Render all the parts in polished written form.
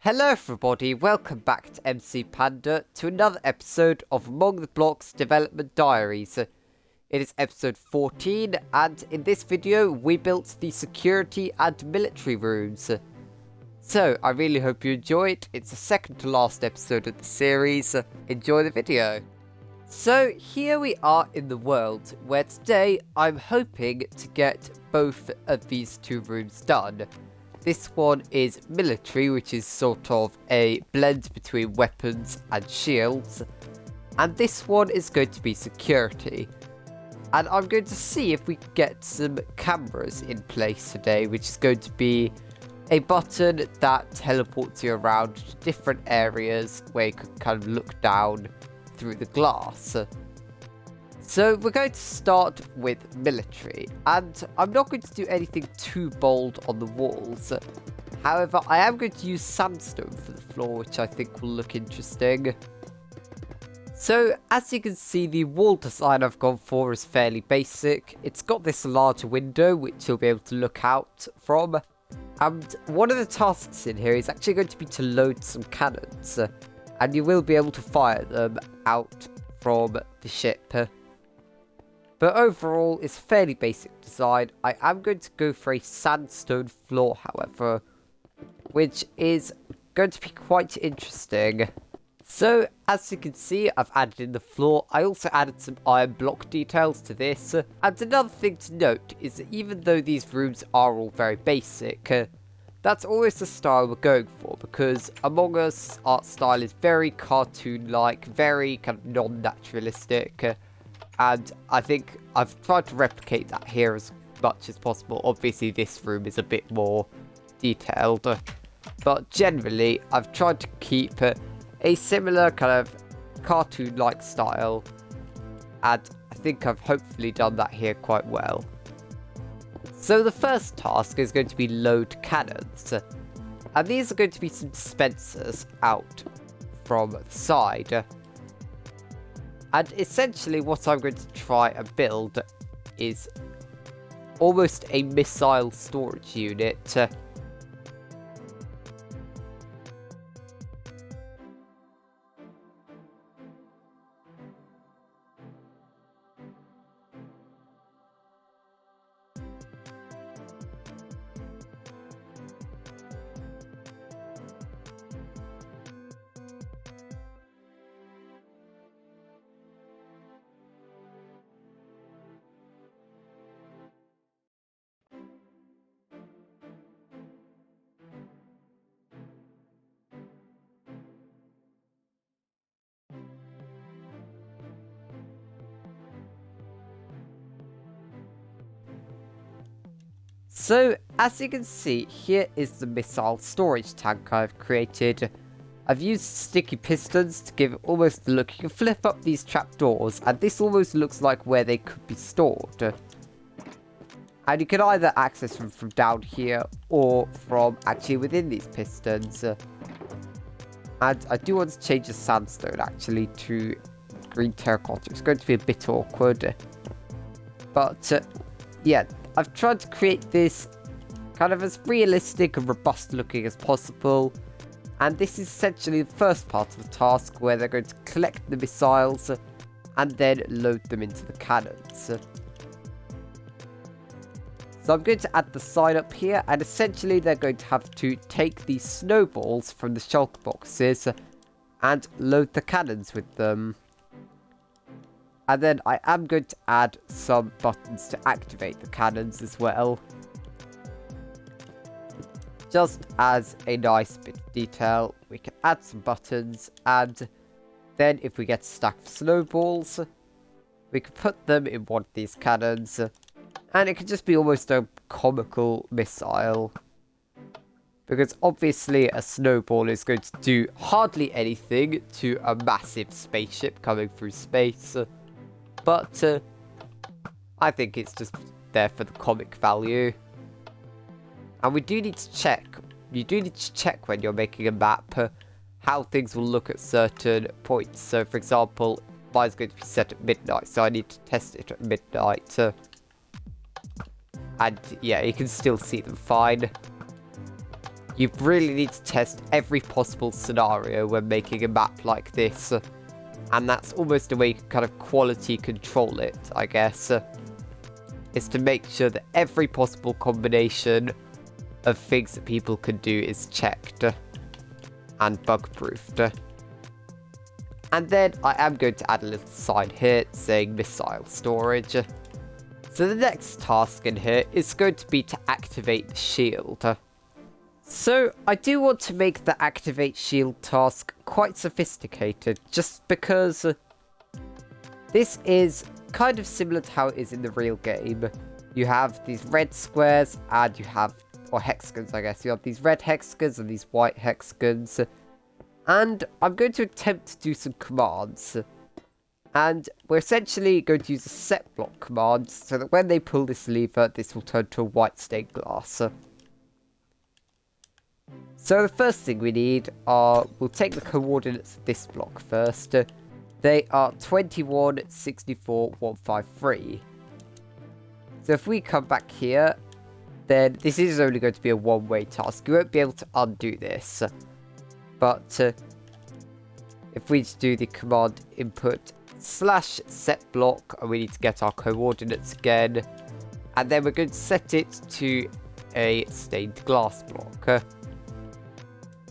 Hello everybody, welcome back to MC Panda to another episode of Among the Blocks Development Diaries. It is episode 14 and in this video we built the security and military rooms. So I really hope you enjoy it. It's the second to last episode of the series. Enjoy the video. So here we are in the world where today I'm hoping to get both of these two rooms done. This one is military, which is sort of a blend between weapons and shields. And this one is going to be security. And I'm going to see if we can get some cameras in place today, which is going to be a button that teleports you around to different areas where you can kind of look down through the glass. So we're going to start with military, and I'm not going to do anything too bold on the walls. However, I am going to use sandstone for the floor, which I think will look interesting. So as you can see, the wall design I've gone for is fairly basic. It's got this large window which you'll be able to look out from. And one of the tasks in here is actually going to be to load some cannons. And you will be able to fire them out from the ship. But overall, it's fairly basic design. I am going to go for a sandstone floor, however, which is going to be quite interesting. So, as you can see, I've added in the floor. I also added some iron block details to this. And another thing to note is that even though these rooms are all very basic, that's always the style we're going for, because Among Us art style is very cartoon-like, very kind of non-naturalistic. And I think I've tried to replicate that here as much as possible. Obviously, this room is a bit more detailed. But generally, I've tried to keep a similar kind of cartoon-like style. And I think I've hopefully done that here quite well. So the first task is going to be load cannons. And these are going to be some dispensers out from the side. And essentially what I'm going to try and build is almost a missile storage unit. So, as you can see, here is the missile storage tank I've created. I've used sticky pistons to give it almost the look. You can flip up these trapdoors, and this almost looks like where they could be stored. And you can either access them from down here, or from actually within these pistons. And I do want to change the sandstone, actually, to green terracotta. It's going to be a bit awkward. But, yeah. I've tried to create this kind of as realistic and robust looking as possible. And this is essentially the first part of the task, where they're going to collect the missiles and then load them into the cannons. So I'm going to add the sign up here, and essentially they're going to have to take these snowballs from the shelter boxes and load the cannons with them. And then I am going to add some buttons to activate the cannons as well. Just as a nice bit of detail, we can add some buttons, and then if we get a stack of snowballs, we can put them in one of these cannons, and it can just be almost a comical missile. Because obviously a snowball is going to do hardly anything to a massive spaceship coming through space. But I think it's just there for the comic value. And we do need to check. You do need to check when you're making a map how things will look at certain points. So for example, mine's going to be set at midnight, so I need to test it at midnight. And yeah, you can still see them fine. You really need to test every possible scenario when making a map like this. And that's almost a way you can kind of quality control it, I guess. Is to make sure that every possible combination of things that people can do is checked and bug-proofed. And then I am going to add a little sign here saying missile storage. So the next task in here is going to be to activate the shield. So I do want to make the activate shield task quite sophisticated, just because this is kind of similar to how it is in the real game. You have these red squares and you have, or hexagons I guess, you have these red hexagons and these white hexagons. And I'm going to attempt to do some commands. And we're essentially going to use a set block command so that when they pull this lever, this will turn to a white stained glass. So the first thing we need are, we'll take the coordinates of this block first. They are 21, 64, 153. So if we come back here, then this is only going to be a one-way task. You won't be able to undo this. But if we just do the command input /set block, and we need to get our coordinates again, and then we're going to set it to a stained glass block.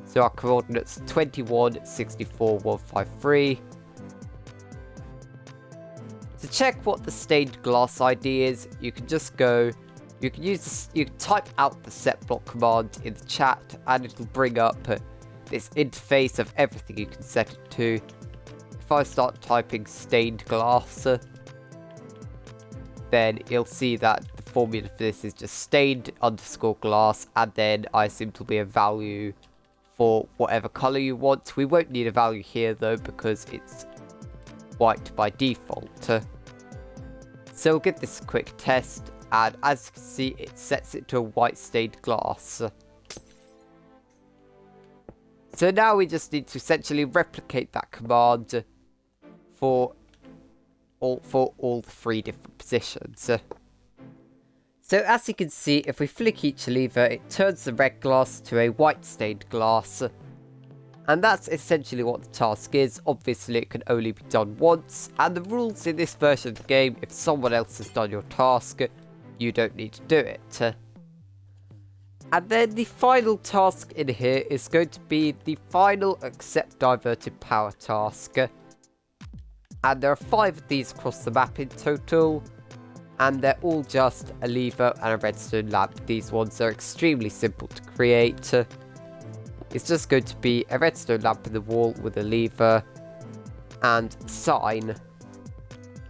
So our coordinates 21, 64, 153. To check what the stained glass ID is, you can just go, you can use this, you can type out the set block command in the chat, and it'll bring up this interface of everything you can set it to. If I start typing stained glass, then you'll see that the formula for this is just stained underscore glass, and then I assume it'll be a value for whatever color you want. We won't need a value here though, because it's white by default. So we'll give this a quick test, and as you can see, it sets it to a white stained glass. So now we just need to essentially replicate that command for all three different positions. So as you can see, if we flick each lever, it turns the red glass to a white stained glass. And that's essentially what the task is. Obviously it can only be done once, and the rules in this version of the game, if someone else has done your task, you don't need to do it. And then the final task in here is going to be the final accept diverted power task. And there are 5 of these across the map in total, and they're all just a lever and a redstone lamp. These ones are extremely simple to create. It's just going to be a redstone lamp in the wall with a lever and a sign.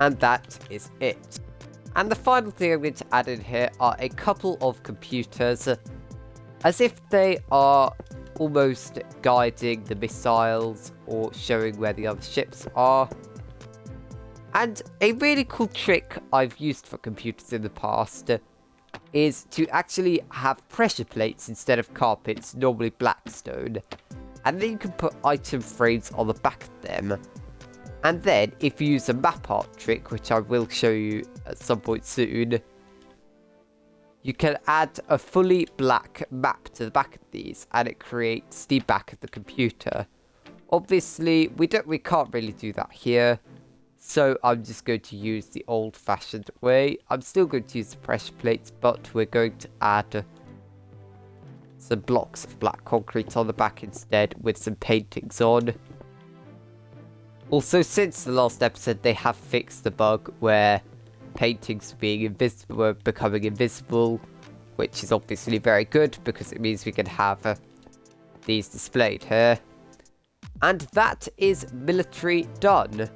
And that is it. And the final thing I'm going to add in here are a couple of computers, as if they are almost guiding the missiles or showing where the other ships are. And a really cool trick I've used for computers in the past is to actually have pressure plates instead of carpets, normally blackstone. And then you can put item frames on the back of them. And then, if you use a map art trick, which I will show you at some point soon, you can add a fully black map to the back of these, and it creates the back of the computer. Obviously, we can't really do that here, so I'm just going to use the old-fashioned way. I'm still going to use the pressure plates, but we're going to add some blocks of black concrete on the back instead, with some paintings on. Also, since the last episode, they have fixed the bug where paintings were becoming invisible, which is obviously very good because it means we can have these displayed here. And that is military done.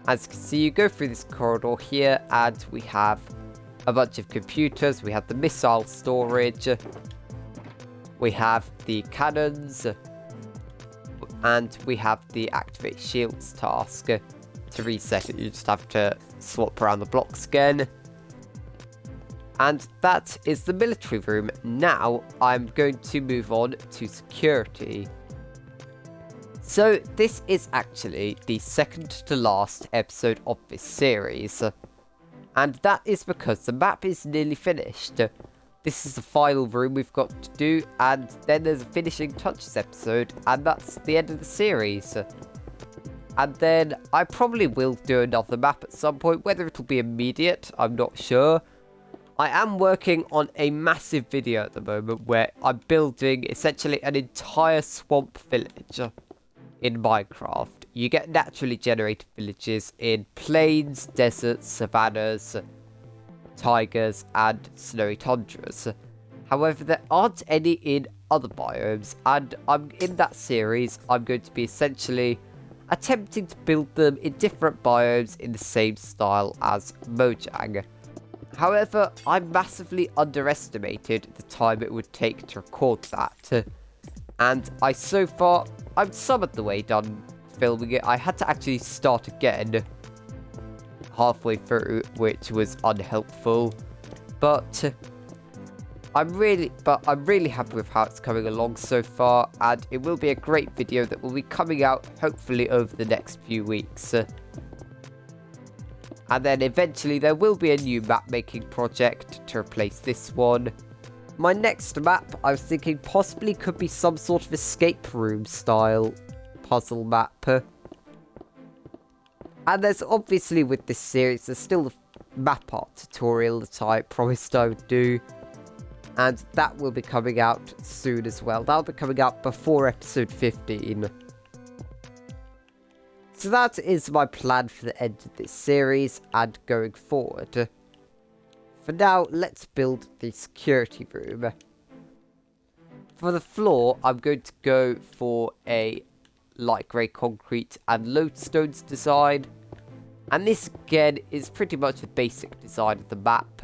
As you can see, you go through this corridor here, and we have a bunch of computers. We have the missile storage, we have the cannons, and we have the activate shields task. To reset it, you just have to swap around the blocks again. And that is the military room. Now, I'm going to move on to security. So, this is actually the second to last episode of this series. And that is because the map is nearly finished. this is the final room we've got to do, and then there's a finishing touches episode, and that's the end of the series. And then I probably will do another map at some point, whether it'll be immediate, I'm not sure. I am working on a massive video at the moment where I'm building essentially an entire swamp village in Minecraft. You get naturally generated villages in plains, deserts, savannas, tigers, and snowy tundras. However, there aren't any in other biomes, and in that series, I'm going to be essentially attempting to build them in different biomes in the same style as Mojang. However, I massively underestimated the time it would take to record that, and I'm some of the way done filming it. I had to actually start again halfway through, which was unhelpful, but I'm really happy with how it's coming along so far, and it will be a great video that will be coming out hopefully over the next few weeks. And then eventually there will be a new map making project to replace this one. My next map, I was thinking possibly could be some sort of escape room style puzzle map. And there's obviously, with this series, there's still the map art tutorial that I promised I would do. And that will be coming out soon as well. That'll be coming out before episode 15. So that is my plan for the end of this series and going forward. For now, let's build the security room. For the floor, I'm going to go for a light grey concrete and lodestones design. And this again is pretty much the basic design of the map.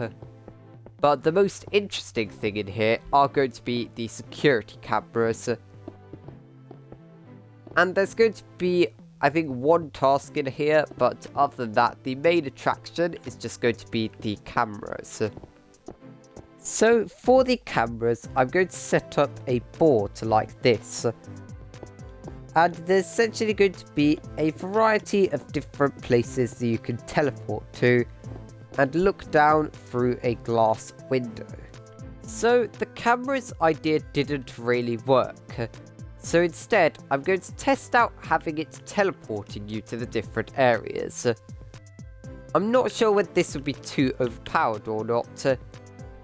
But the most interesting thing in here are going to be the security cameras. And there's going to be, I think, one task in here, but other than that, the main attraction is just going to be the cameras. So for the cameras, I'm going to set up a board like this. And there's essentially going to be a variety of different places that you can teleport to and look down through a glass window. So the camera's idea didn't really work. So instead, I'm going to test out having it teleporting you to the different areas. I'm not sure whether this would be too overpowered or not.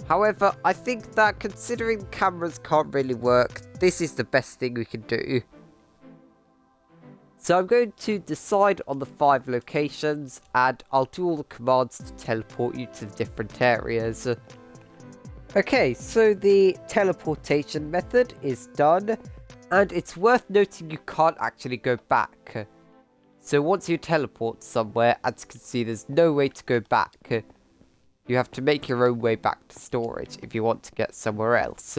However, I think that considering the cameras can't really work, this is the best thing we can do. So I'm going to decide on the 5 locations, and I'll do all the commands to teleport you to the different areas. Okay, so the teleportation method is done, and it's worth noting you can't actually go back. So once you teleport somewhere, as you can see, there's no way to go back. You have to make your own way back to storage if you want to get somewhere else.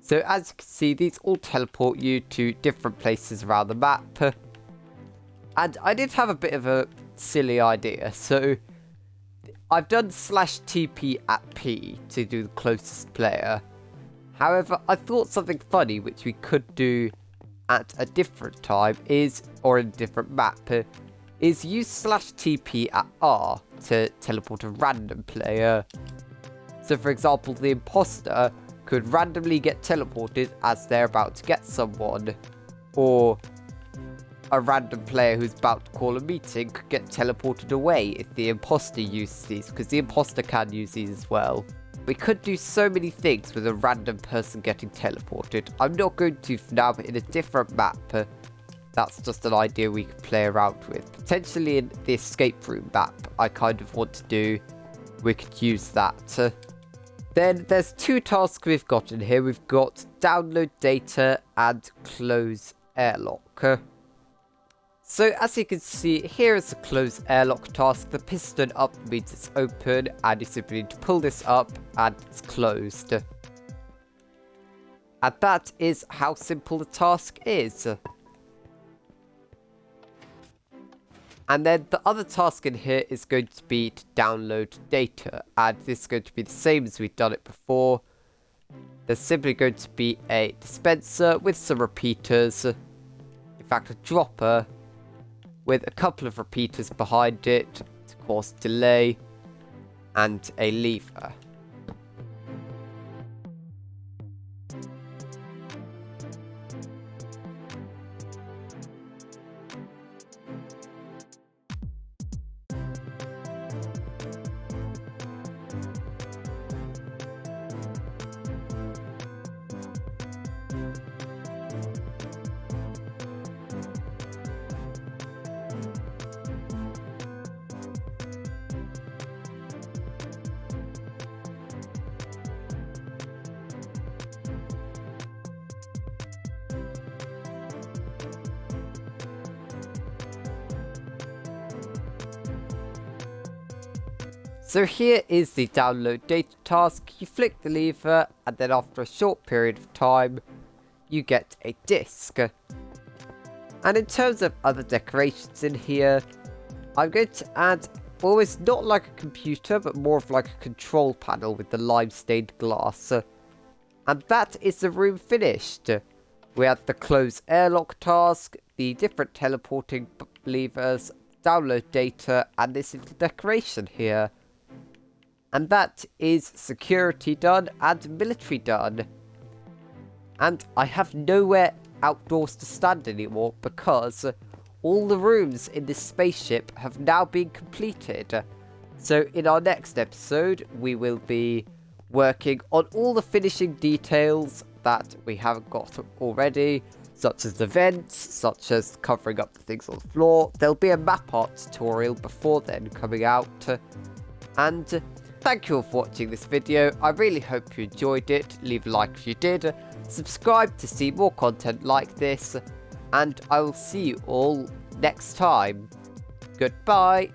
So as you can see, these all teleport you to different places around the map. And I did have a bit of a silly idea. So I've done /TP at P to do the closest player. However, I thought something funny which we could do at a different time is, or in a different map, is use /TP at R to teleport a random player. So for example, the imposter could randomly get teleported as they're about to get someone, or a random player who's about to call a meeting could get teleported away if the imposter uses these, because the imposter can use these as well. We could do so many things with a random person getting teleported. I'm not going to for now, but in a different map, that's just an idea we could play around with. Potentially in the escape room map, I kind of want to do, we could use that. Then there's 2 tasks we've got in here. We've got download data and close airlock. So as you can see, here is the close airlock task. The piston up means it's open, and you simply need to pull this up and it's closed. And that is how simple the task is. And then the other task in here is going to be to download data, and this is going to be the same as we've done it before. There's simply going to be a dispenser with some repeaters, in fact a dropper, with a couple of repeaters behind it to cause delay, and a lever. So here is the download data task. You flick the lever and then after a short period of time you get a disk. And in terms of other decorations in here, I'm going to add almost not like a computer but more of like a control panel with the lime stained glass. And that is the room finished. We have the close airlock task, the different teleporting levers, download data, and this little decoration here. And that is security done and military done. And I have nowhere outdoors to stand anymore because all the rooms in this spaceship have now been completed. So in our next episode, we will be working on all the finishing details that we haven't got already, such as the vents, such as covering up the things on the floor. There'll be a map art tutorial before then coming out. And thank you all for watching this video. I really hope you enjoyed it. Leave a like if you did. Subscribe to see more content like this. And I will see you all next time. Goodbye.